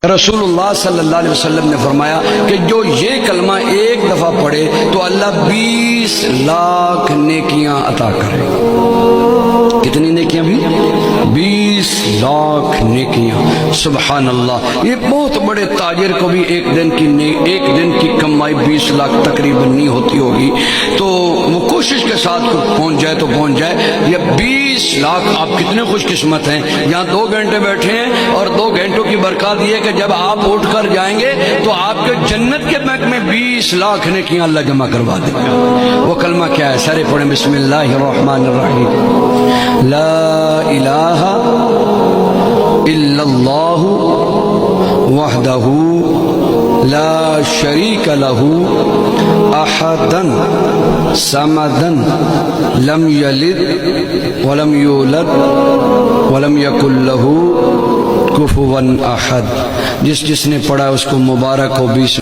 رسول اللہ صلی اللہ علیہ وسلم نے فرمایا کہ جو یہ کلمہ ایک دفعہ پڑھے تو اللہ 20 لاکھ نیکیاں عطا کرے گا۔ کتنی نیکیاں بھی؟ 20 لاکھ نیکیاں۔ سبحان اللہ۔ یہ بہت بڑے تاجر کو بھی ایک دن کی کمائی 20 لاکھ تقریباً نہیں ہوتی ہوگی، تو وہ کوشش کے ساتھ پہنچ جائے تو پہنچ جائے۔ یہ 20 لاکھ، آپ کتنے خوش قسمت ہیں، یہاں 2 گھنٹے بیٹھے ہیں اور 2 گھنٹوں کی برکات یہ کہ جب آپ اٹھ کر جائیں گے تو آپ کے جنت کے بینک میں 20 لاکھ نیکیاں اللہ جمع کروا دے گا۔ وہ کلمہ کیا ہے؟ سارے پڑھیں، بسم اللہ الرحمن الرحیم۔ لا الہ الا اللہ وحدہ لا شریک لہ احدا صمدا لم یلد ولم یولد ولم یکن لہ کفوا احد۔ جس نے پڑھا اس کو مبارک ہو۔ 20